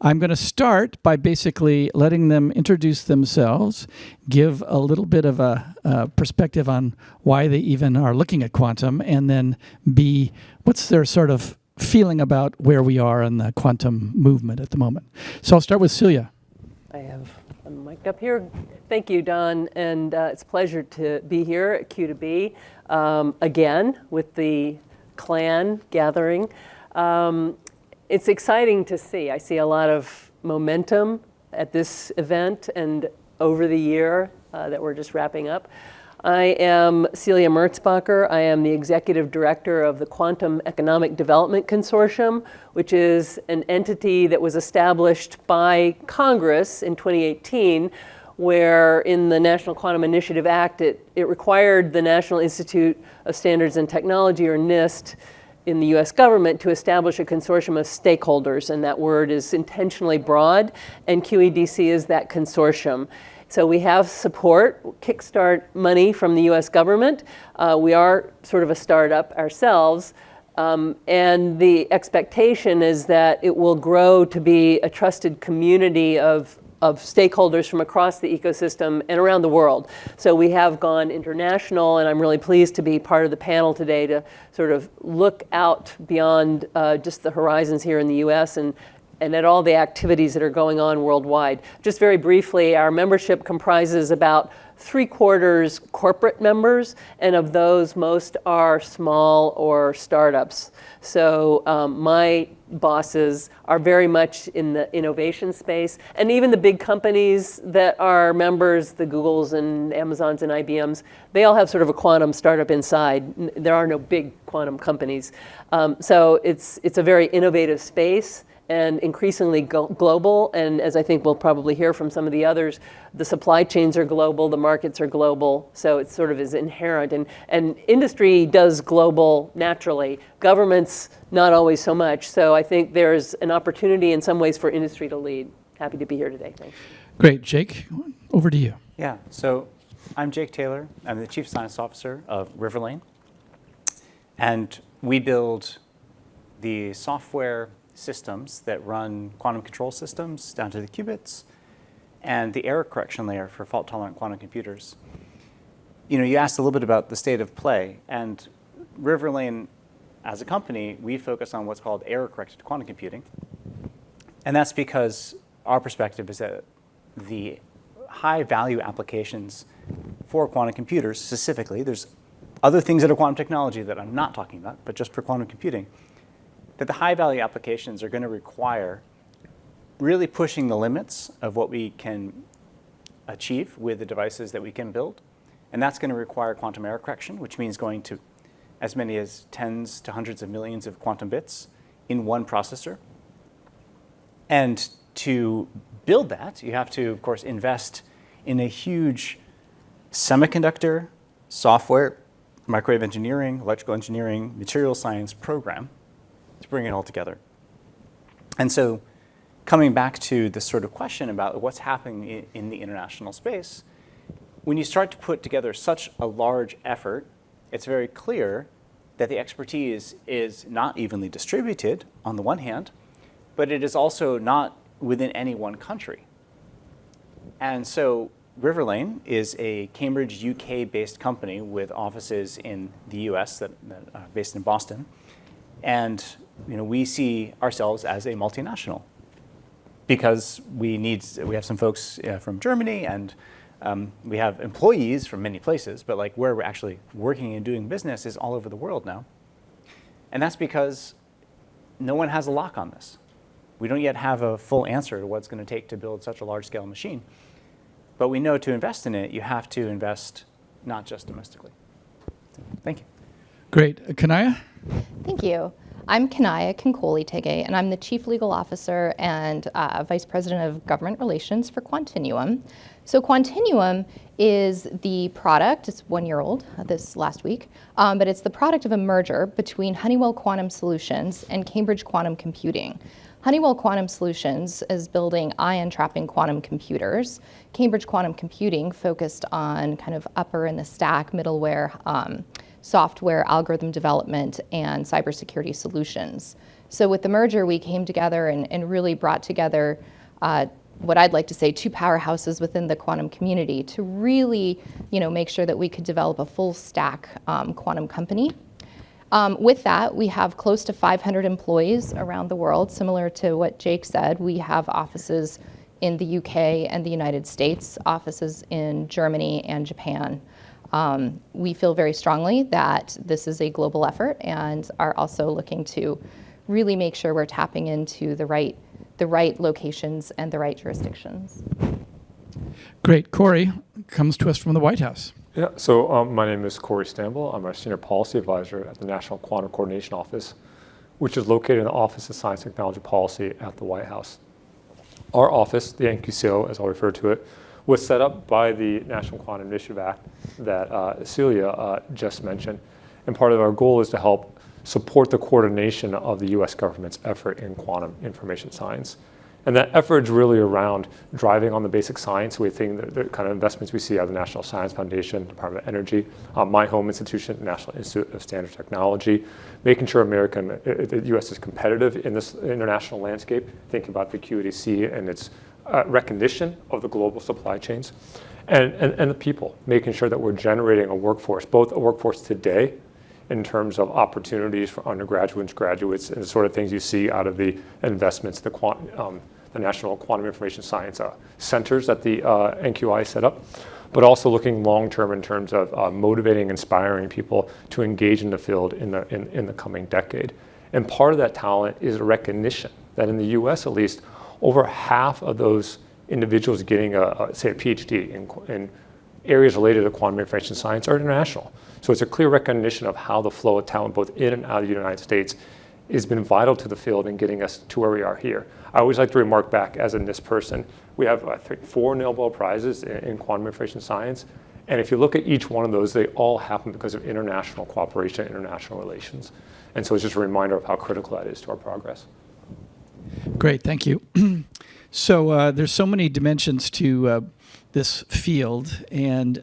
I'm going to start by basically letting them introduce themselves, give a little bit of a perspective on why they even are looking at quantum, and then B, what's their sort of feeling about where we are in the quantum movement at the moment. So I'll start with Celia. I have a mic up here. Thank you, Don, and it's a pleasure to be here at Q2B again with the clan gathering. It's exciting to see. I see a lot of momentum at this event and over the year that we're just wrapping up. I am Celia Merzbacher. I am the executive director of the Quantum Economic Development Consortium, which is an entity that was established by Congress in 2018, where in the National Quantum Initiative Act, it required the National Institute of Standards and Technology, or NIST, in the US government to establish a consortium of stakeholders, and that word is intentionally broad, and QED-C is that consortium. So we have support, kickstart money from the US government. We are sort of a startup ourselves, and the expectation is that it will grow to be a trusted community of stakeholders from across the ecosystem and around the world. So we have gone international, and I'm really pleased to be part of the panel today to sort of look out beyond just the horizons here in the US and at all the activities that are going on worldwide. Just very briefly, our membership comprises about 3/4 corporate members, and of those, most are small or startups. So my bosses are very much in the innovation space, and even the big companies that are members, the Googles and Amazons and IBMs, they all have sort of a quantum startup inside. There are no big quantum companies. So it's a very innovative space and increasingly global, and as I think we'll probably hear from some of the others, the supply chains are global, the markets are global, so it sort of is inherent, and industry does global naturally. Governments, not always so much, so I think there's an opportunity in some ways for industry to lead. Happy to be here today, thanks. Great, Jake, over to you. Yeah, so I'm Jake Taylor. I'm the Chief Science Officer of Riverlane, and we build the software systems that run quantum control systems down to the qubits and the error correction layer for fault-tolerant quantum computers. You asked a little bit about the state of play, and Riverlane, as a company, we focus on what's called error-corrected quantum computing, and that's because our perspective is that the high-value applications for quantum computers specifically, there's other things that are quantum technology that I'm not talking about, but just for quantum computing, that the high-value applications are going to require really pushing the limits of what we can achieve with the devices that we can build. And that's going to require quantum error correction, which means going to as many as tens to hundreds of millions of quantum bits in one processor. And to build that, you have to, of course, invest in a huge semiconductor, software, microwave engineering, electrical engineering, material science program to bring it all together. And so coming back to this sort of question about what's happening in the international space, when you start to put together such a large effort, it's very clear that the expertise is not evenly distributed on the one hand, but it is also not within any one country. And so Riverlane is a Cambridge, UK-based company with offices in the US that are based in Boston. And we see ourselves as a multinational because we have some folks from Germany, and we have employees from many places, but like where we're actually working and doing business is all over the world now. And that's because no one has a lock on this. We don't yet have a full answer to what it's going to take to build such a large-scale machine. But we know to invest in it, you have to invest not just domestically. So, thank you. Great. Kaniah? Thank you. I'm Kaniah Konkoly, and I'm the Chief Legal Officer and Vice President of Government Relations for Quantinuum. So Quantinuum is the product, it's 1 year old this last week, but it's the product of a merger between Honeywell Quantum Solutions and Cambridge Quantum Computing. Honeywell Quantum Solutions is building ion trapping quantum computers. Cambridge Quantum Computing focused on kind of upper in the stack middleware software, algorithm development, and cybersecurity solutions. So with the merger, we came together and really brought together what I'd like to say 2 powerhouses within the quantum community to really, make sure that we could develop a full stack quantum company. With that, we have close to 500 employees around the world. Similar to what Jake said, we have offices in the UK and the United States, offices in Germany and Japan. We feel very strongly that this is a global effort and are also looking to really make sure we're tapping into the right locations and the right jurisdictions. Great. Corey comes to us from the White House. Yeah, so my name is Corey Stamble. I'm a Senior Policy Advisor at the National Quantum Coordination Office, which is located in the Office of Science and Technology Policy at the White House. Our office, the NQCO, as I'll refer to it, was set up by the National Quantum Initiative Act that Celia just mentioned. And part of our goal is to help support the coordination of the US government's effort in quantum information science. And that effort is really around driving on the basic science. We think the kind of investments we see out of the National Science Foundation, Department of Energy, my home institution, National Institute of Standards Technology, making sure the US is competitive in this international landscape, thinking about the QED-C and its recognition of the global supply chains, and the people, making sure that we're generating a workforce, both a workforce today in terms of opportunities for undergraduates, graduates, and the sort of things you see out of the investments, the National Quantum Information Science centers that the NQI set up, but also looking long-term in terms of motivating, inspiring people to engage in the field in the coming decade. And part of that talent is a recognition that in the US, at least, over half of those individuals getting say a PhD in areas related to quantum information science are international. So it's a clear recognition of how the flow of talent, both in and out of the United States, has been vital to the field in getting us to where we are here. I always like to remark back as a NIST person, we have I think 4 Nobel Prizes in quantum information science. And if you look at each one of those, they all happen because of international cooperation, international relations. And so it's just a reminder of how critical that is to our progress. Great, thank you. So there's so many dimensions to this field, and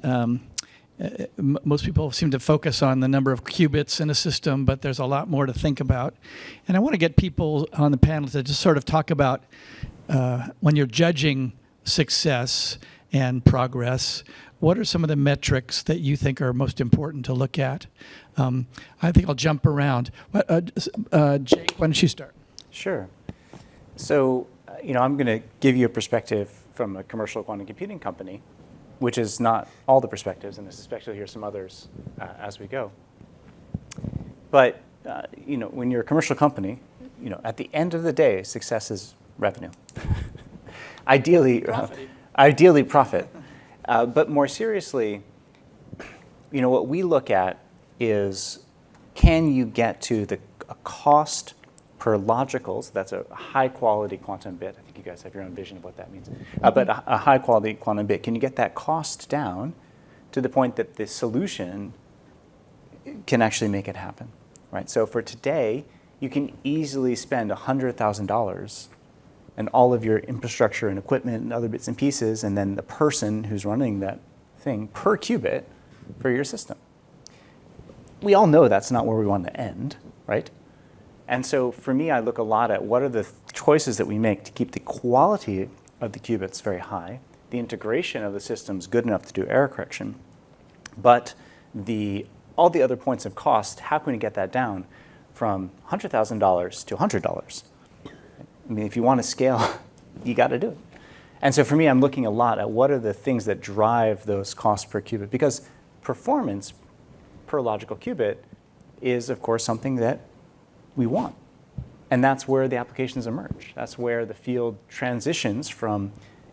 most people seem to focus on the number of qubits in a system, but there's a lot more to think about. And I want to get people on the panel to just sort of talk about when you're judging success and progress, what are some of the metrics that you think are most important to look at? I think I'll jump around. Jake, why don't you start? Sure. So, I'm going to give you a perspective from a commercial quantum computing company, which is not all the perspectives, and I suspect you'll hear some others as we go. But, when you're a commercial company, at the end of the day, success is revenue. Ideally profit. But more seriously, what we look at is, can you get to a cost per logical, so that's a high-quality quantum bit. I think you guys have your own vision of what that means. But a high-quality quantum bit, can you get that cost down to the point that the solution can actually make it happen, right? So for today, you can easily spend $100,000 and all of your infrastructure and equipment and other bits and pieces, and then the person who's running that thing per qubit for your system. We all know that's not where we want to end, right? And so for me, I look a lot at what are the choices that we make to keep the quality of the qubits very high, the integration of the systems good enough to do error correction, but all the other points of cost, how can we get that down from $100,000 to $100? I mean, if you want to scale, you got to do it. And so for me, I'm looking a lot at what are the things that drive those costs per qubit, because performance per logical qubit is, of course, something that we want. And that's where the applications emerge. That's where the field transitions from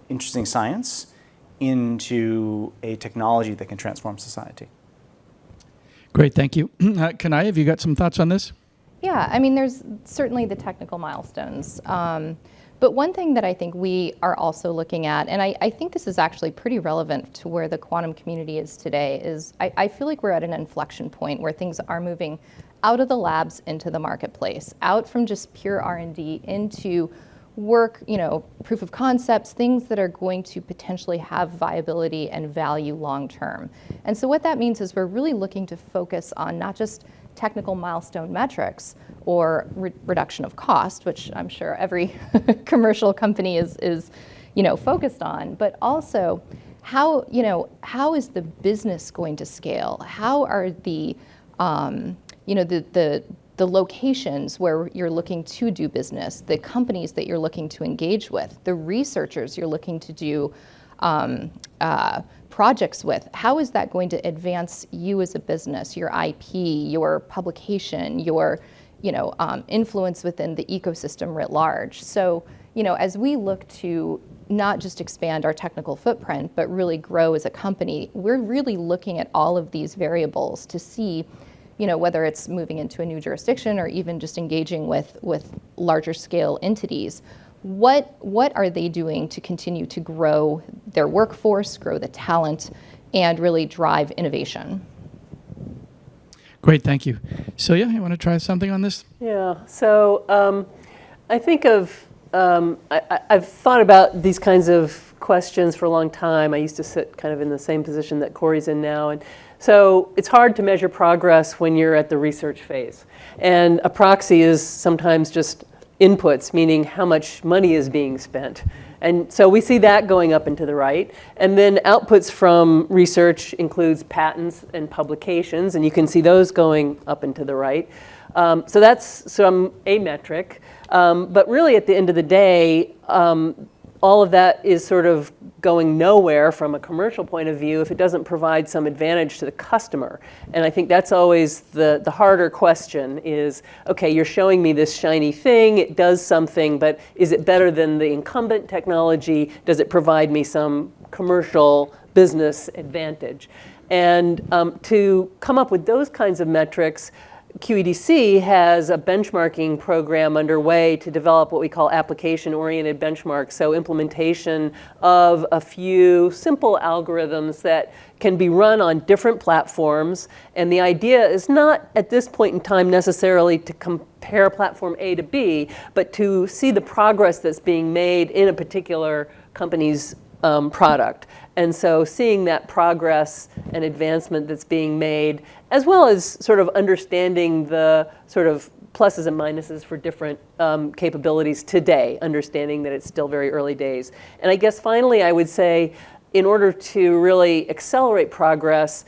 interesting science into a technology that can transform society. Great, thank you. Kaniah, have you got some thoughts on this? Yeah, I mean, there's certainly the technical milestones. But one thing that I think we are also looking at, and I think this is actually pretty relevant to where the quantum community is today, is I feel like we're at an inflection point where things are moving out of the labs into the marketplace, out from just pure R&D into work, proof of concepts, things that are going to potentially have viability and value long term. And so what that means is we're really looking to focus on not just technical milestone metrics or reduction of cost, which I'm sure every commercial company is focused on, but also how is the business going to scale? How are the locations where you're looking to do business, the companies that you're looking to engage with, the researchers you're looking to do projects with, how is that going to advance you as a business, your IP, your publication, your influence within the ecosystem writ large? So, as we look to not just expand our technical footprint, but really grow as a company, we're really looking at all of these variables to see whether it's moving into a new jurisdiction or even just engaging with larger scale entities, what are they doing to continue to grow their workforce, grow the talent, and really drive innovation? Great, thank you. Celia, you want to try something on this? Yeah, so I think I've thought about these kinds of questions for a long time. I used to sit kind of in the same position that Corey's in now. And so it's hard to measure progress when you're at the research phase. And a proxy is sometimes just inputs, meaning how much money is being spent. And so we see that going up and to the right. And then outputs from research includes patents and publications, and you can see those going up and to the right. So that's a metric. But really at the end of the day, all of that is sort of going nowhere from a commercial point of view if it doesn't provide some advantage to the customer. And I think that's always the harder question is, okay, you're showing me this shiny thing, it does something, but is it better than the incumbent technology? Does it provide me some commercial business advantage? And to come up with those kinds of metrics, QED-C has a benchmarking program underway to develop what we call application-oriented benchmarks, so implementation of a few simple algorithms that can be run on different platforms. And the idea is not at this point in time necessarily to compare platform A to B, but to see the progress that's being made in a particular company's product. And so seeing that progress and advancement that's being made, as well as sort of understanding the sort of pluses and minuses for different capabilities today, understanding that it's still very early days. And I guess finally I would say, in order to really accelerate progress,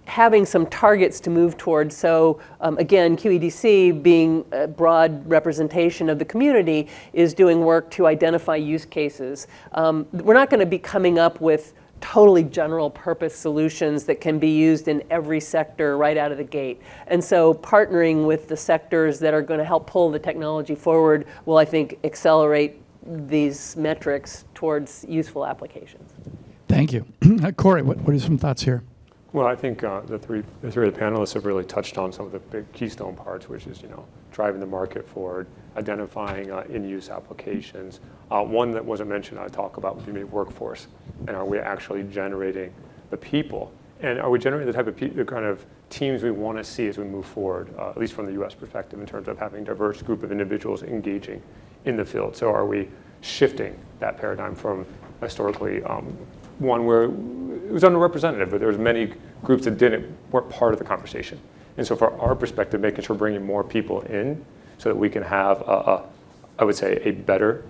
having some targets to move towards. So again, QED-C, being a broad representation of the community, is doing work to identify use cases. We're not going to be coming up with totally general purpose solutions that can be used in every sector right out of the gate. And so partnering with the sectors that are going to help pull the technology forward will, I think, accelerate these metrics towards useful applications. Thank you. Corey, what are some thoughts here? Well, I think the three of the panelists have really touched on some of the big keystone parts, which is driving the market forward, identifying in-use applications. One that wasn't mentioned I talk about would be maybe workforce, and are we actually generating the people, and are we generating the type of the kind of teams we want to see as we move forward, at least from the U.S. perspective, in terms of having a diverse group of individuals engaging in the field. So are we shifting that paradigm from historically one where it was underrepresented, but there was many groups that weren't part of the conversation. And so from our perspective, making sure bringing more people in so that we can have, I would say, a better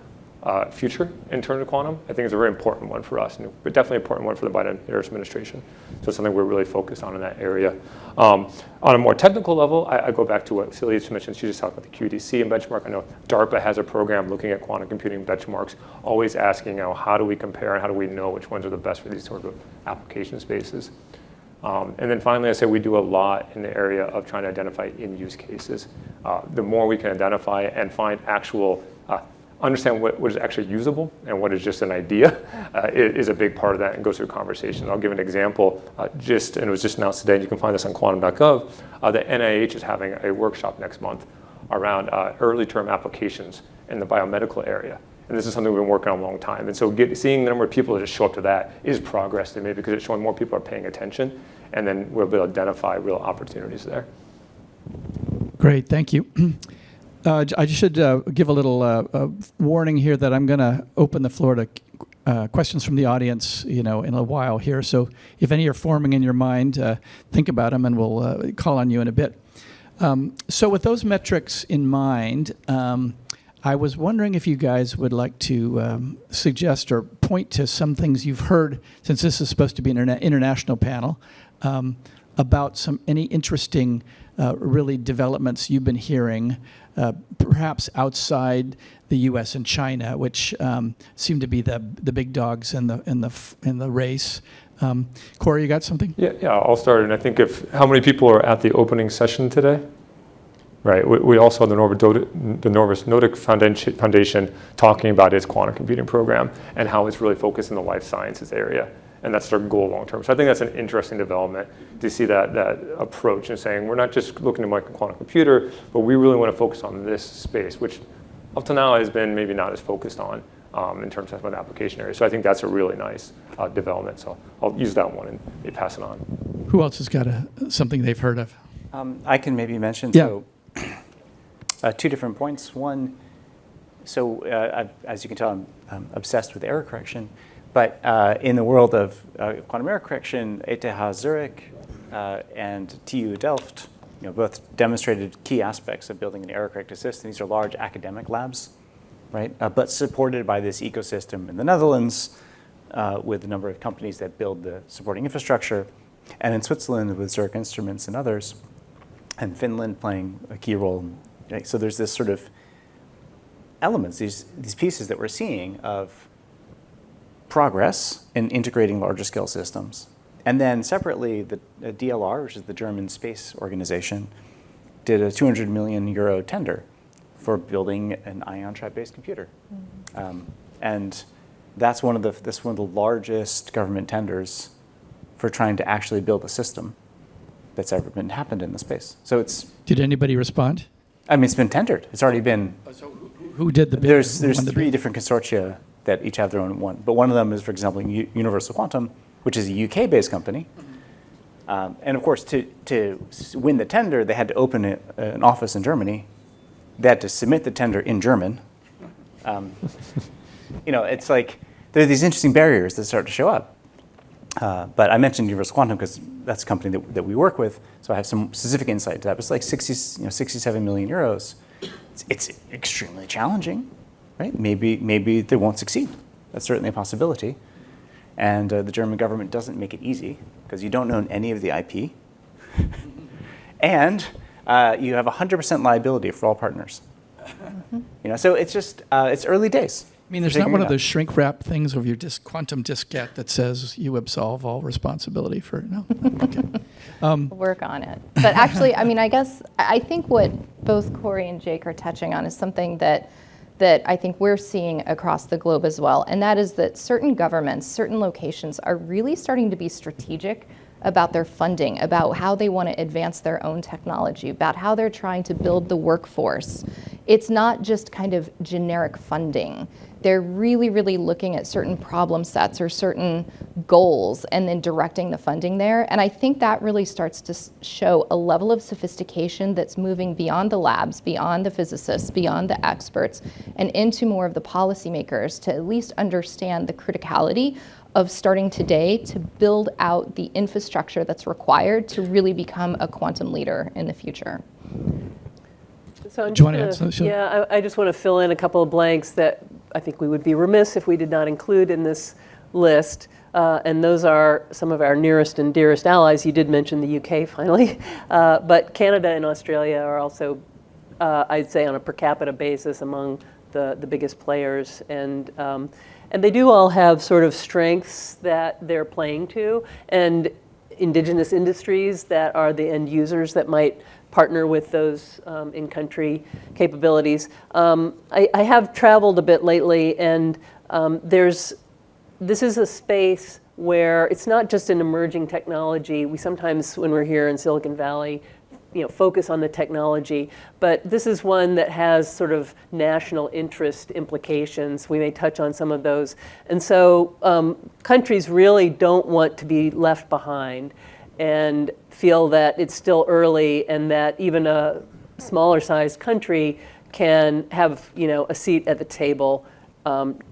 future in terms of quantum, I think is a very important one for us, but definitely an important one for the Biden-Harris administration. So it's something we're really focused on in that area. On a more technical level, I go back to what Celia just mentioned. She just talked about the QED-C and benchmark. I know DARPA has a program looking at quantum computing benchmarks, always asking, how do we compare and how do we know which ones are the best for these sort of application spaces? And then finally, I say we do a lot in the area of trying to identify in-use cases. The more we can identify and find actual understand what is actually usable and what is just an idea is a big part of that and goes through conversations. I'll give an example, and it was just announced today, and you can find this on quantum.gov, the NIH is having a workshop next month around early term applications in the biomedical area. And this is something we've been working on a long time. And so seeing the number of people that just show up to that is progress to me because it's showing more people are paying attention, and then we'll be able to identify real opportunities there. Great, thank you. I should give a little warning here that I'm going to open the floor to questions from the audience, in a while here. So if any are forming in your mind, think about them, and we'll call on you in a bit. So with those metrics in mind, I was wondering if you guys would like to suggest or point to some things you've heard, since this is supposed to be an international panel, about any interesting really developments you've been hearing, perhaps outside the U.S. and China, which seem to be the big dogs in the race. Corey, you got something? Yeah, I'll start. And I think how many people are at the opening session today? Right. We also had the Norvis Nordic Foundation talking about its quantum computing program and how it's really focused in the life sciences area. And that's their goal long term. So I think that's an interesting development to see that approach and saying we're not just looking to make a quantum computer, but we really want to focus on this space, which up to now has been maybe not as focused on in terms of an application area. So I think that's a really nice development. So I'll use that one and maybe pass it on. Who else has got something they've heard of? I can maybe mention, Yeah. Two different points. One, as you can tell, I'm obsessed with error correction. But in the world of quantum error correction, ETH Zurich and TU Delft, both demonstrated key aspects of building an error corrected system. These are large academic labs, right? But supported by this ecosystem in the Netherlands with a number of companies that build the supporting infrastructure, and in Switzerland with Zurich Instruments and others, and Finland playing a key role. Right? So there's this sort of elements, these pieces that we're seeing of progress in integrating larger scale systems. And then separately, the DLR, which is the German space organization, did a 200 million euro tender for building an ion trap-based computer. And that's one of the largest government tenders for trying to actually build a system that's ever happened in the space. So Did anybody respond? I mean, it's been tendered. It's already been. So who did the bid? There's three different consortia that each have their own one. But one of them is, for example, Universal Quantum, which is a UK-based company. And of course, to win the tender, they had to open an office in Germany. They had to submit the tender in German. It's like there are these interesting barriers that start to show up. But I mentioned Universal Quantum because that's a company that we work with, so I have some specific insight to that. But it's like 67 million euros. It's extremely challenging, right? Maybe they won't succeed. That's certainly a possibility. And the German government doesn't make it easy because you don't own any of the IP, and you have 100% liability for all partners. So it's just it's early days. I mean, there's not one of those shrink wrap things of your quantum diskette that says you absolve all responsibility for it. No? Okay. Work on it. But actually, I think what both Corey and Jake are touching on is something that I think we're seeing across the globe as well. And that is that certain governments, certain locations are really starting to be strategic about their funding, about how they want to advance their own technology, about how they're trying to build the workforce. It's not just kind of generic funding. They're really, really looking at certain problem sets or certain goals and then directing the funding there. And I think that really starts to show a level of sophistication that's moving beyond the labs, beyond the physicists, beyond the experts, and into more of the policymakers to at least understand the criticality of starting today to build out the infrastructure that's required to really become a quantum leader in the future. So Do you want to add something? Yeah, I just want to fill in a couple of blanks that I think we would be remiss if we did not include in this list. And those are some of our nearest and dearest allies. You did mention the UK finally, but Canada and Australia are also, I'd say, on a per capita basis among the biggest players. And they do all have sort of strengths that they're playing to, and indigenous industries that are the end users that might partner with those in-country capabilities. I have traveled a bit lately, and this is a space where it's not just an emerging technology. We sometimes, when we're here in Silicon Valley, focus on the technology, but this is one that has sort of national interest implications. We may touch on some of those. And so countries really don't want to be left behind and feel that it's still early and that even a smaller sized country can have, a seat at the table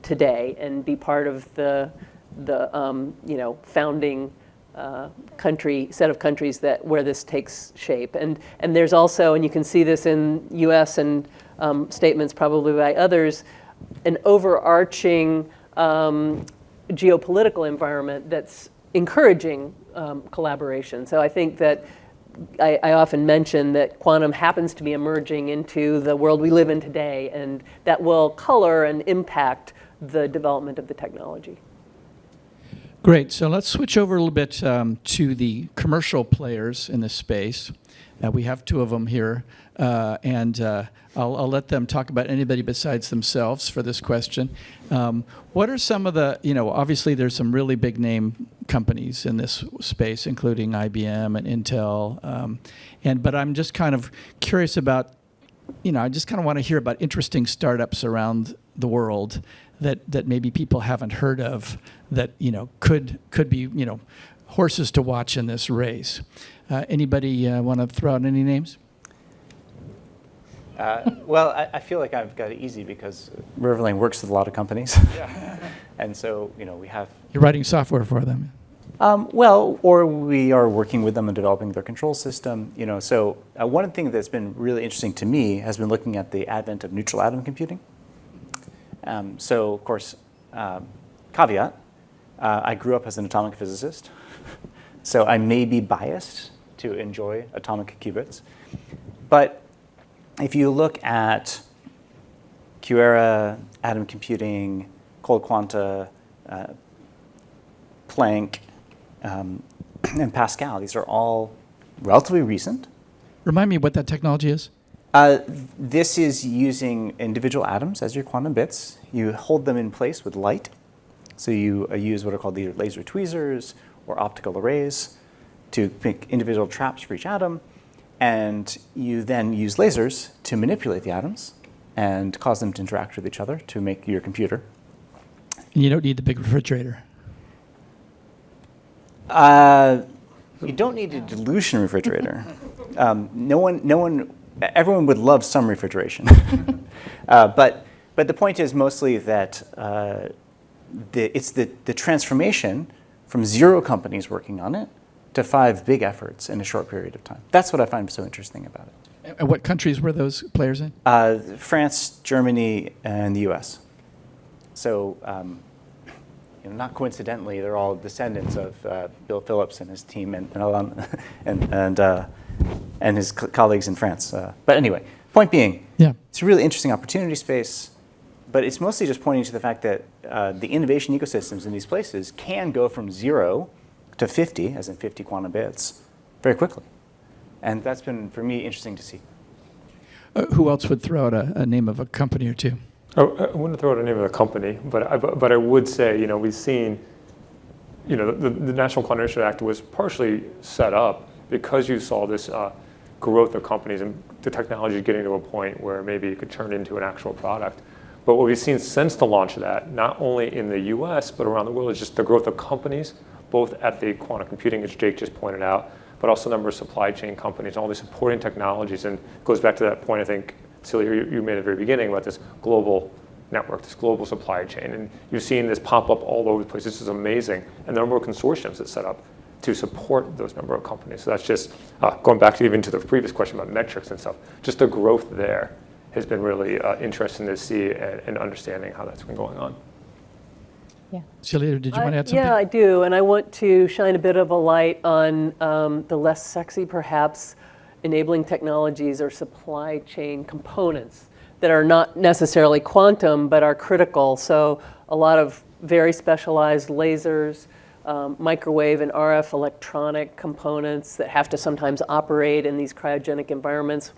today and be part of the founding set of countries where this takes shape. And there's also, and you can see this in U.S. and statements probably by others, an overarching geopolitical environment that's encouraging collaboration. So I think that I often mention that quantum happens to be emerging into the world we live in today, and that will color and impact the development of the technology. Great. So let's switch over a little bit to the commercial players in this space. We have two of them here, and I'll let them talk about anybody besides themselves for this question. What are some of the, obviously there's some really big name companies in this space, including IBM and Intel, but I'm just kind of curious about, I just kind of want to hear about interesting startups around the world that maybe people haven't heard of that, could be, horses to watch in this race. Anybody want to throw out any names? Well, I feel like I've got it easy because Riverlane works with a lot of companies. Yeah. And so, we have... You're writing software for them. Well, or we are working with them and developing their control system. So one thing that's been really interesting to me has been looking at the advent of neutral atom computing. So, of course, caveat, I grew up as an atomic physicist, so I may be biased to enjoy atomic qubits. But if you look at Q-era, atom computing, cold quanta, Planck, and Pascal, these are all relatively recent. Remind me what that technology is. This is using individual atoms as your quantum bits. You hold them in place with light. So you use what are called either laser tweezers or optical arrays to make individual traps for each atom. And you then use lasers to manipulate the atoms and cause them to interact with each other to make your computer. And you don't need the big refrigerator. You don't need a dilution refrigerator. Everyone would love some refrigeration. But the point is mostly that it's the transformation from 0 companies working on it to 5 big efforts in a short period of time. That's what I find so interesting about it. And what countries were those players in? France, Germany, and the US. So, not coincidentally, they're all descendants of Bill Phillips and his team and his colleagues in France. But anyway, point being, It's a really interesting opportunity space, but it's mostly just pointing to the fact that the innovation ecosystems in these places can go from 0 to 50, as in 50 quantum bits, very quickly. And that's been, for me, interesting to see. Who else would throw out a name of a company or two? Oh, I wouldn't throw out a name of a company, but I would say, we've seen, the National Quantum Initiative Act was partially set up because you saw this growth of companies and the technology getting to a point where maybe it could turn into an actual product. But what we've seen since the launch of that, not only in the US, but around the world, is just the growth of companies, both at the quantum computing, as Jake just pointed out, but also a number of supply chain companies, all these supporting technologies. And it goes back to that point, I think, Celia, you made at the very beginning about this global network, this global supply chain. And you've seen this pop up all over the place. This is amazing. And the number of consortiums that's set up to support those number of companies. So that's just, going back to even to the previous question about metrics and stuff, just the growth there has been really interesting to see and understanding how that's been going on. Yeah. Celia, did you want to add something? Yeah, I do. And I want to shine a bit of a light on the less sexy, perhaps, enabling technologies or supply chain components that are not necessarily quantum, but are critical. So a lot of very specialized lasers, microwave and RF electronic components that have to sometimes operate in these cryogenic environments.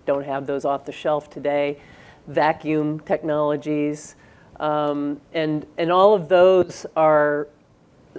Don't have those off the shelf today. Vacuum technologies. And all of those are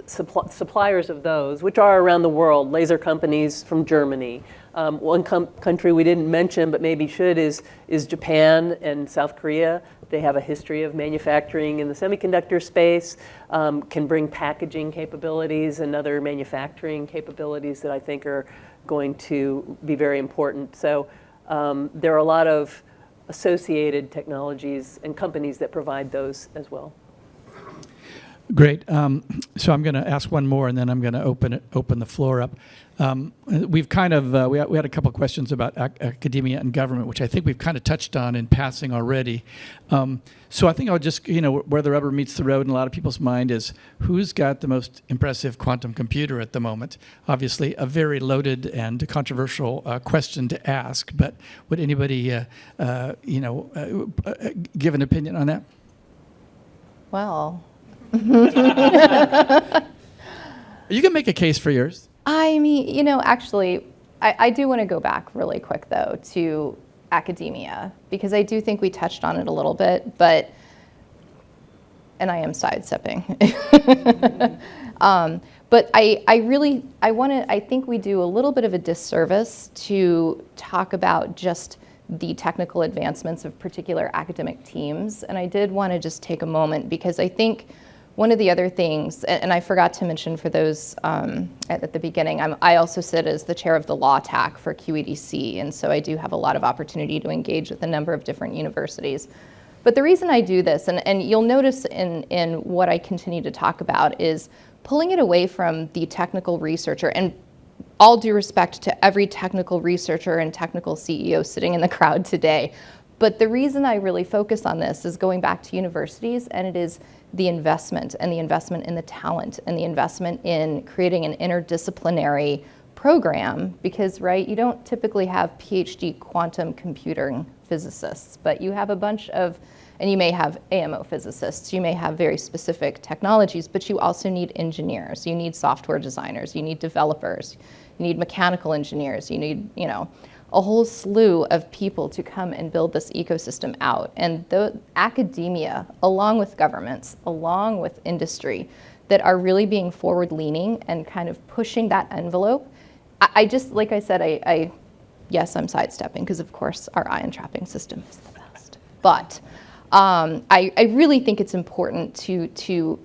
suppliers of those, which are around the world, laser companies from Germany. One country we didn't mention, but maybe should, is Japan and South Korea. They have a history of manufacturing in the semiconductor space, can bring packaging capabilities and other manufacturing capabilities that I think are going to be very important. So there are a lot of associated technologies and companies that provide those as well. Great. So I'm going to ask one more, and then I'm going to open the floor up. We've kind of we had a couple of questions about academia and government, which I think we've kind of touched on in passing already. So I think I'll just, where the rubber meets the road in a lot of people's mind is who's got the most impressive quantum computer at the moment. Obviously, a very loaded and controversial question to ask, but would anybody, give an opinion on that? Well, You can make a case for yours. I mean, actually, I do want to go back really quick, though, to academia, because I do think we touched on it a little bit, and I am sidestepping. But I think we do a little bit of a disservice to talk about just the technical advancements of particular academic teams. And I did want to just take a moment, because I think one of the other things, and I forgot to mention for those at the beginning, I also sit as the chair of the law TAC for QED-C, and so I do have a lot of opportunity to engage with a number of different universities. But the reason I do this, and you'll notice in what I continue to talk about, is pulling it away from the technical researcher, and all due respect to every technical researcher and technical CEO sitting in the crowd today. But the reason I really focus on this is going back to universities, and it is the investment, and the investment in the talent, and the investment in creating an interdisciplinary program, because, right, you don't typically have PhD quantum computing physicists, but you have a bunch of, and you may have AMO physicists, you may have very specific technologies, but you also need engineers, you need software designers, you need developers, you need mechanical engineers, you need, a whole slew of people to come and build this ecosystem out. And the academia, along with governments, along with industry, that are really being forward-leaning and kind of pushing that envelope. I just, like I said, yes, I'm sidestepping, because of course our ion trapping system is the best. But I really think it's important to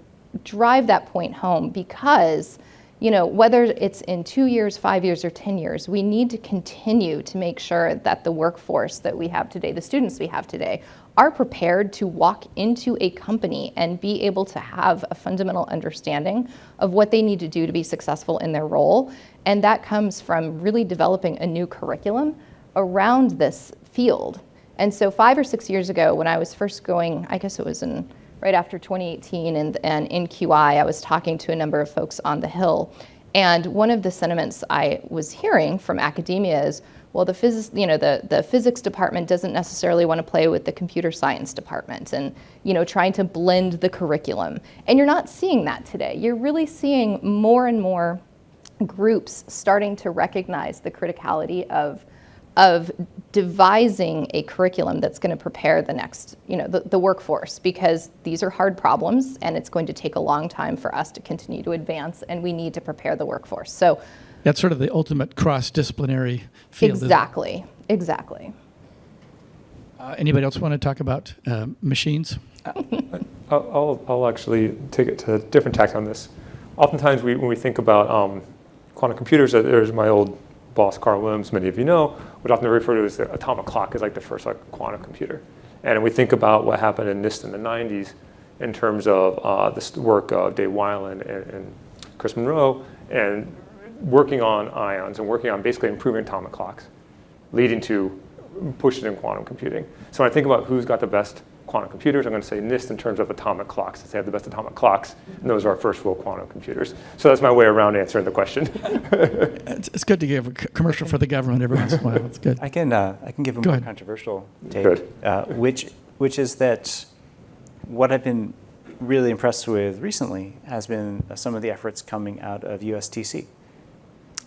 drive that point home, because whether it's in 2 years, 5 years, or 10 years, we need to continue to make sure that the workforce that we have today, the students we have today, are prepared to walk into a company and be able to have a fundamental understanding of what they need to do to be successful in their role. And that comes from really developing a new curriculum around this field. And so 5 or 6 years ago, when I was first going, I guess it was right after 2018, and in QI, I was talking to a number of folks on the Hill. And one of the sentiments I was hearing from academia is, well, the physics department doesn't necessarily want to play with the computer science department, and trying to blend the curriculum. And you're not seeing that today. You're really seeing more and more groups starting to recognize the criticality of devising a curriculum that's going to prepare the next, the workforce, because these are hard problems, and it's going to take a long time for us to continue to advance, and we need to prepare the workforce. So That's sort of the ultimate cross-disciplinary field. Exactly. Anybody else want to talk about machines? I'll actually take it to a different tack on this. Oftentimes, when we think about quantum computers, there's my old boss, Carl Williams, many of you know, would often refer to as the atomic clock as like the first quantum computer. And we think about what happened in NIST in the 90s in terms of this work of Dave Weiland and Chris Monroe, and working on ions and working on basically improving atomic clocks, leading to pushing in quantum computing. So when I think about who's got the best quantum computers, I'm going to say NIST in terms of atomic clocks, since they have the best atomic clocks, and those are our first full quantum computers. So that's my way around answering the question. It's good to give a commercial for the government every once in a while. It's good. I can give a Go more ahead. controversial take, Good. which is that what I've been really impressed with recently has been some of the efforts coming out of USTC.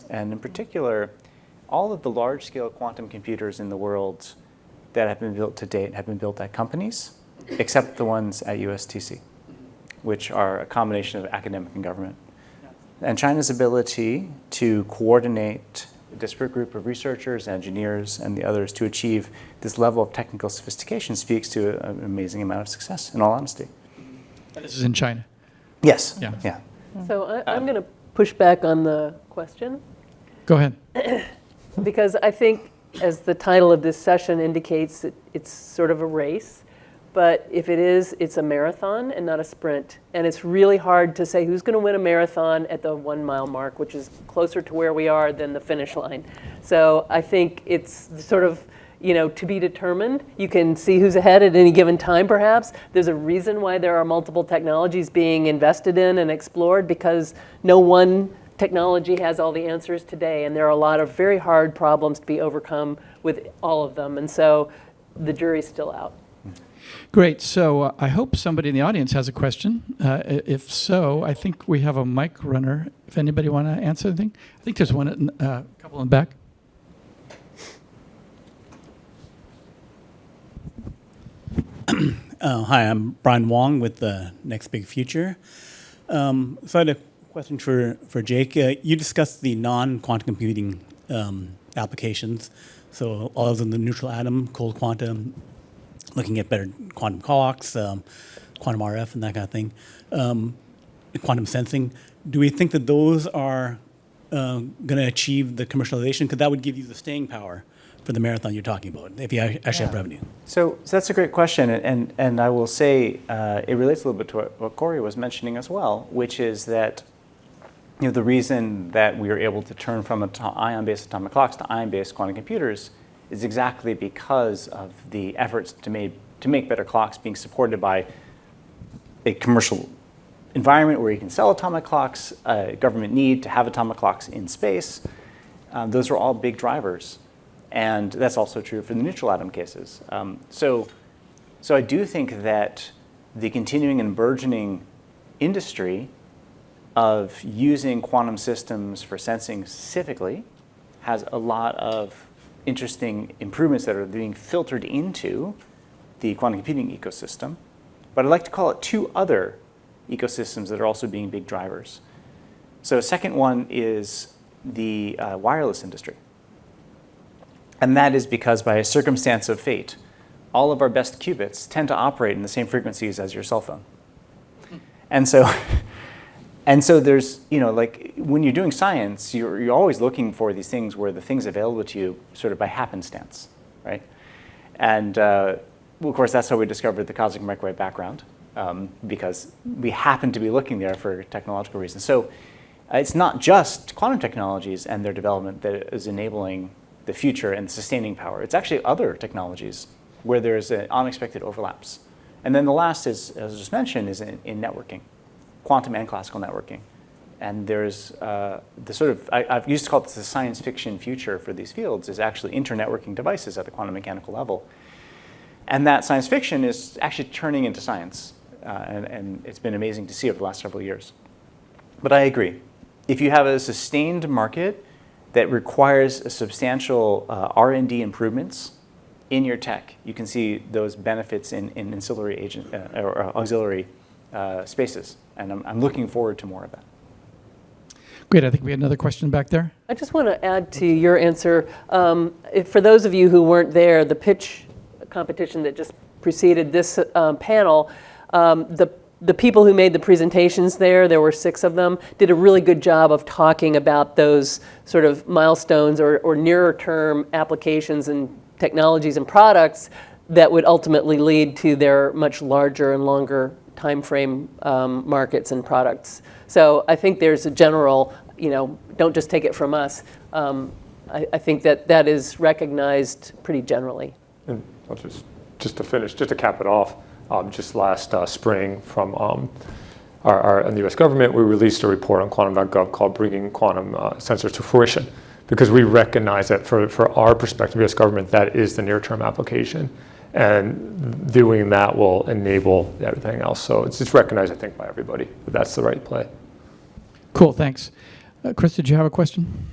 And in particular, all of the large-scale quantum computers in the world that have been built to date have been built at companies, except the ones at USTC, which are a combination of academic and government. And China's ability to coordinate a disparate group of researchers, engineers, and the others to achieve this level of technical sophistication speaks to an amazing amount of success, in all honesty. And this is in China. Yes. Yeah. So I'm going to push back on the question, Go ahead. because I think as the title of this session indicates, it's sort of a race. But if it is, it's a marathon and not a sprint. And it's really hard to say who's going to win a marathon at the 1 mile mark, which is closer to where we are than the finish line. So I think it's sort of, to be determined. You can see who's ahead at any given time, perhaps. There's a reason why there are multiple technologies being invested in and explored, because no one technology has all the answers today. And there are a lot of very hard problems to be overcome with all of them. And so the jury's still out. Great. So I hope somebody in the audience has a question. If so, I think we have a mic runner. If anybody want to answer anything, I think there's one, a couple in the back. Hi, I'm Brian Wong with the Next Big Future. So I had a question for Jake. You discussed the non-quantum computing applications. So all of them, the neutral atom, cold quantum, looking at better quantum clocks, quantum RF and that kind of thing, quantum sensing. Do we think that those are going to achieve the commercialization? Because that would give you the staying power for the marathon you're talking about, if you actually have revenue. So that's a great question, and I will say it relates a little bit to what Corey was mentioning as well, which is that the reason that we were able to turn from ion-based atomic clocks to ion-based quantum computers is exactly because of the efforts to make better clocks being supported by a commercial environment where you can sell atomic clocks, government need to have atomic clocks in space. Those are all big drivers. And that's also true for the neutral atom cases. So I do think that the continuing and burgeoning industry of using quantum systems for sensing specifically has a lot of interesting improvements that are being filtered into the quantum computing ecosystem. But I'd like to call it two other ecosystems that are also being big drivers. So second one is the wireless industry. And that is because by a circumstance of fate, all of our best qubits tend to operate in the same frequencies as your cell phone. And so there's, like when you're doing science, you're always looking for these things where the things available to you sort of by happenstance, right? And well, of course, that's how we discovered the cosmic microwave background, because we happen to be looking there for technological reasons. So it's not just quantum technologies and their development that is enabling the future and sustaining power. It's actually other technologies where there's unexpected overlaps. And then the last is, as I just mentioned, is in networking, quantum and classical networking. And there's the sort of, I've used to call it the science fiction future for these fields, is actually internetworking devices at the quantum mechanical level. And that science fiction is actually turning into science. And it's been amazing to see over the last several years. But I agree. If you have a sustained market that requires a substantial R&D improvements in your tech, you can see those benefits in ancillary agent or auxiliary spaces. And I'm looking forward to more of that. Great. I think we had another question back there. I just want to add to your answer. For those of you who weren't there, the pitch competition that just preceded this panel, the people who made the presentations there were 6 of them, did a really good job of talking about those sort of milestones or nearer term applications and technologies and products that would ultimately lead to their much larger and longer time frame markets and products. So I think there's a general, don't just take it from us. I think that is recognized pretty generally. And I'll just to finish, just to cap it off, just last spring from in the US government, we released a report on quantum.gov called Bringing Quantum Sensors to Fruition, because we recognize that for our perspective, US government, that is the near-term application. And doing that will enable everything else. So it's recognized, I think, by everybody that that's the right play. Cool, thanks. Chris, did you have a question?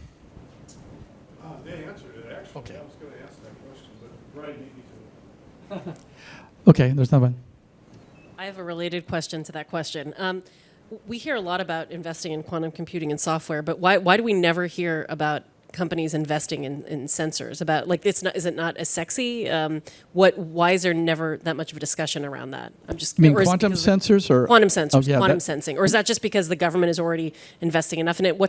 They answered it, actually. Okay. I was going to ask that question, but Brian beat me to it. Okay, there's no one. I have a related question to that question. We hear a lot about investing in quantum computing and software, but why do we never hear about companies investing in sensors? About like is it not as sexy? Why is there never that much of a discussion around that? I'm just. You mean or is it quantum because of- sensors or Quantum sensors, Oh, yeah, quantum that- sensing, or is that just because the government is already investing enough in it?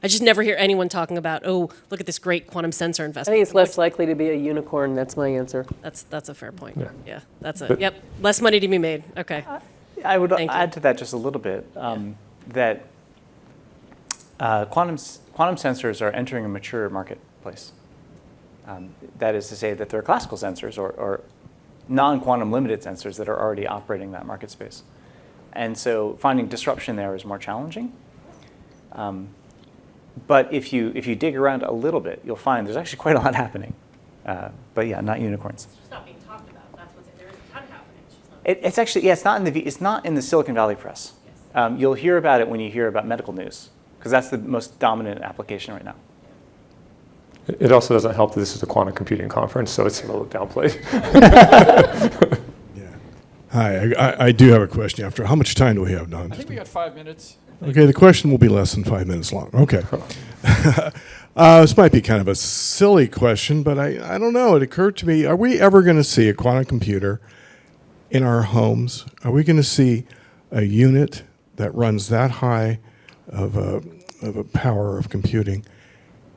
I just never hear anyone talking about, oh, look at this great quantum sensor I investment. think it's less likely to be a unicorn. That's my answer. That's a fair point. Yeah. Yeah, that's it. Yep, less money to be made. Okay. I would Thank you. add to that just a little bit, that quantum sensors are entering a mature marketplace. That is to say that there are classical sensors or non-quantum limited sensors that are already operating that market space. And so finding disruption there is more challenging. But if you dig around a little bit, you'll find there's actually quite a lot happening. But yeah, not unicorns. It's just not being talked about. That's what's there is a ton happening. It's just not. It's actually, yeah, it's not in the Silicon Valley press. You'll hear about it when you hear about medical news, because that's the most dominant application right now. It also doesn't help that this is a quantum computing conference, so it's a little downplayed. Yeah. Hi, I do have a question after. How much time do we have, Don? I think we got 5 minutes. Okay, the question will be less than 5 minutes long. Okay. This might be kind of a silly question, but I don't know. It occurred to me, are we ever going to see a quantum computer in our homes? Are we going to see a unit that runs that high of a power of computing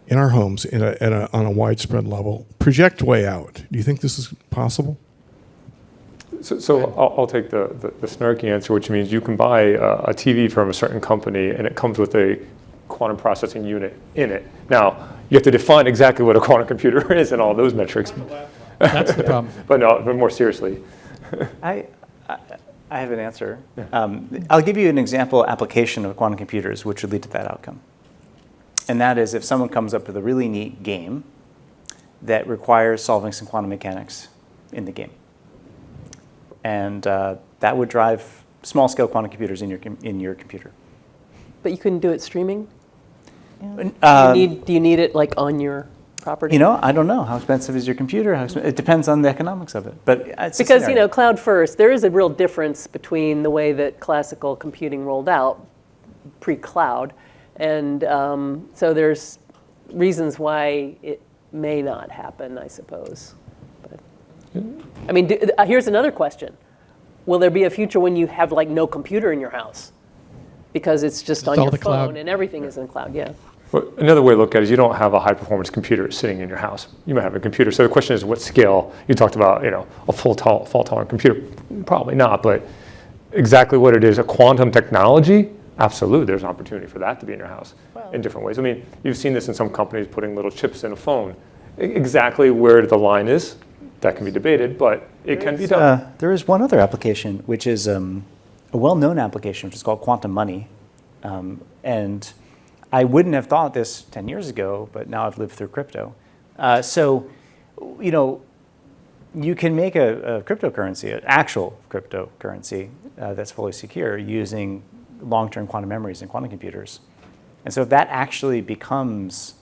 in our homes on a widespread level, project way out? Do you think this is possible? So I'll take the snarky answer, which means you can buy a TV from a certain company and it comes with a quantum processing unit in it. Now, you have to define exactly what a quantum computer is and all those metrics. That's the problem. But no, but more seriously. I have an answer. I'll give you an example application of quantum computers which would lead to that outcome. And that is if someone comes up with a really neat game that requires solving some quantum mechanics in the game. And that would drive small-scale quantum computers in your computer. But you couldn't do it streaming? Yeah. Do you need it like on your property? You know, I don't know. How expensive is your computer? It depends on the economics of it. But it's a Because, scenario. cloud first, there is a real difference between the way that classical computing rolled out pre-cloud. And so there's reasons why it may not happen, I suppose. But, I mean, here's another question. Will there be a future when you have like no computer in your house? Because it's just on all your the phone cloud. and everything is in the cloud, yeah. But another way to look at it is you don't have a high-performance computer sitting in your house. You might have a computer. So the question is, what scale? You talked about, a fault-tolerant computer. Probably not, but exactly what it is. A quantum technology? Absolutely, there's an opportunity for that to be in your house in different ways. I mean, you've seen this in some companies putting little chips in a phone. Exactly where the line is, that can be debated, but it can be done. There is one other application, which is a well-known application, which is called quantum money. And I wouldn't have thought this 10 years ago, but now I've lived through crypto. So, you can make a cryptocurrency, an actual cryptocurrency that's fully secure using long-term quantum memories in quantum computers. And so if that actually becomes,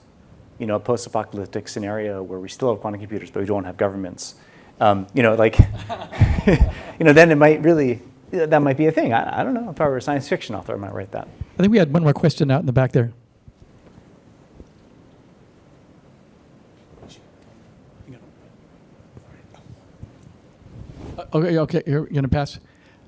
a post-apocalyptic scenario where we still have quantum computers, but we don't have governments, then it might really, that might be a thing. I don't know. If I were a science fiction author, I might write that. I think we had one more question out in the back there. Okay, you're going to pass?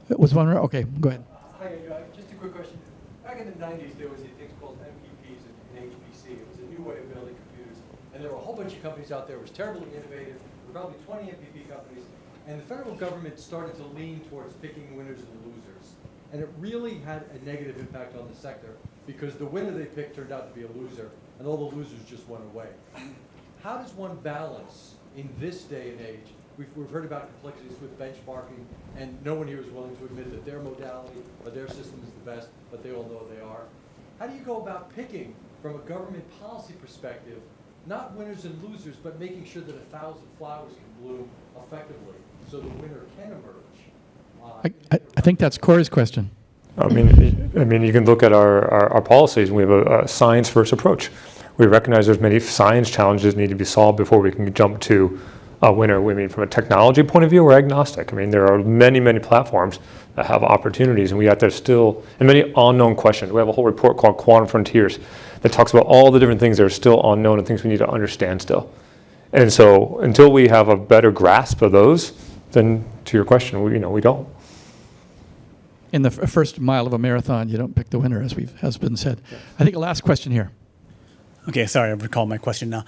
Was one more? Okay, go ahead. Hi, just a quick question. Back in the 90s, there was these things called MPPs and HPC. It was a new way of building computers. And there were a whole bunch of companies out there. It was terribly innovative. There were probably 20 MPP companies. And the federal government started to lean towards picking winners and losers. And it really had a negative impact on the sector because the winner they picked turned out to be a loser, and all the losers just went away. How does one balance in this day and age? We've heard about complexities with benchmarking, and no one here is willing to admit that their modality or their system is the best, but they all know they are. How do you go about picking, from a government policy perspective, not winners and losers, but making sure that 1,000 flowers can bloom effectively so the winner can emerge? I think that's Corey's question. I mean, you can look at our policies. We have a science-first approach. We recognize there's many science challenges that need to be solved before we can jump to a winner. I mean, from a technology point of view, we're agnostic. I mean, there are many, many platforms that have opportunities, and we have to still, and many unknown questions. We have a whole report called Quantum Frontiers that talks about all the different things that are still unknown and things we need to understand still. And so until we have a better grasp of those, then to your question, we don't. In the first mile of a marathon, you don't pick the winner, has been said. I think a last question here. Okay, sorry, I recall my question now.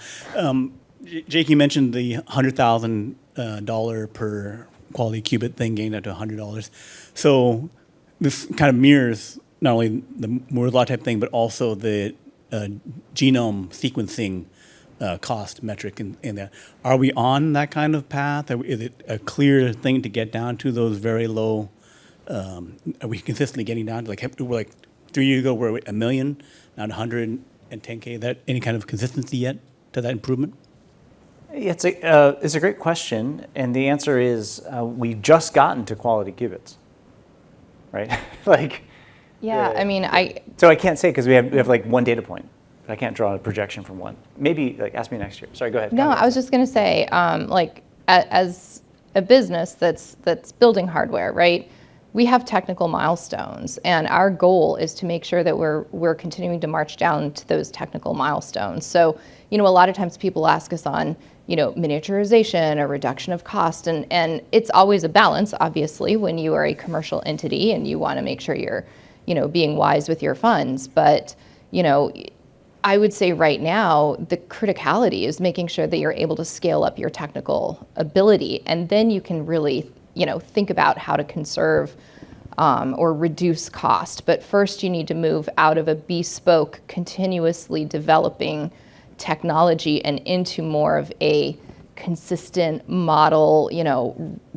Jake, you mentioned the $100,000 per quality qubit thing gained up to $100. So this kind of mirrors not only the Moore's law type thing, but also the genome sequencing cost metric in there. Are we on that kind of path? Is it a clear thing to get down to those very low? Are we consistently getting down to we're like 3 years ago we're at 1 million, now 110K? That any kind of consistency yet to that improvement? It's a great question, and the answer is we've just gotten to quality qubits, right? I mean, So I can't say because we have like one data point. I can't draw a projection from one. Maybe ask me next year. Sorry, go ahead. No, I was just going to say, as a business that's building hardware, right? We have technical milestones, and our goal is to make sure that we're continuing to march down to those technical milestones. So, a lot of times people ask us on, miniaturization or reduction of cost, and it's always a balance, obviously, when you are a commercial entity and you want to make sure you're, being wise with your funds. But, I would say right now, the criticality is making sure that you're able to scale up your technical ability, and then you can really think about how to conserve or reduce cost. But first you need to move out of a bespoke, continuously developing technology and into more of a consistent model,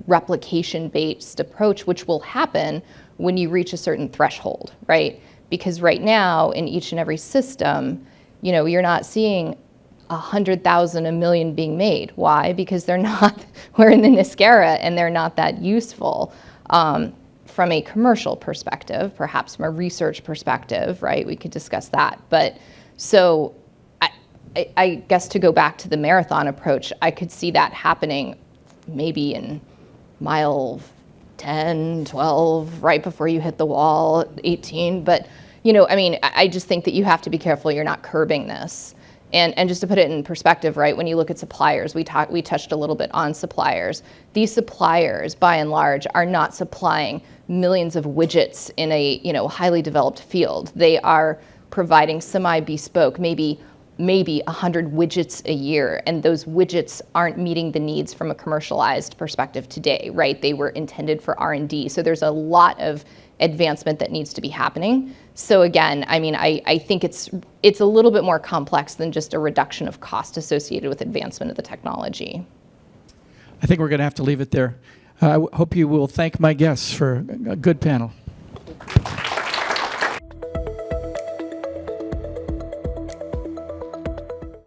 replication-based approach, which will happen when you reach a certain threshold, right? Because right now, in each and every system, you're not seeing 100,000, 1 million being made. Why? Because we're in the NISC era and they're not that useful from a commercial perspective, perhaps from a research perspective, right? We could discuss that. But so I guess to go back to the marathon approach, I could see that happening maybe in mile 10, 12, right before you hit the wall, 18. But, I just think that you have to be careful you're not curbing this. And just to put it in perspective, right, when you look at suppliers, we touched a little bit on suppliers. These suppliers, by and large, are not supplying millions of widgets in a highly developed field. They are providing semi-bespoke, maybe 100 widgets a year, and those widgets aren't meeting the needs from a commercialized perspective today, right? They were intended for R&D. So there's a lot of advancement that needs to be happening. So again, I think it's a little bit more complex than just a reduction of cost associated with advancement of the technology. I think we're going to have to leave it there. I hope you will thank my guests for a good panel.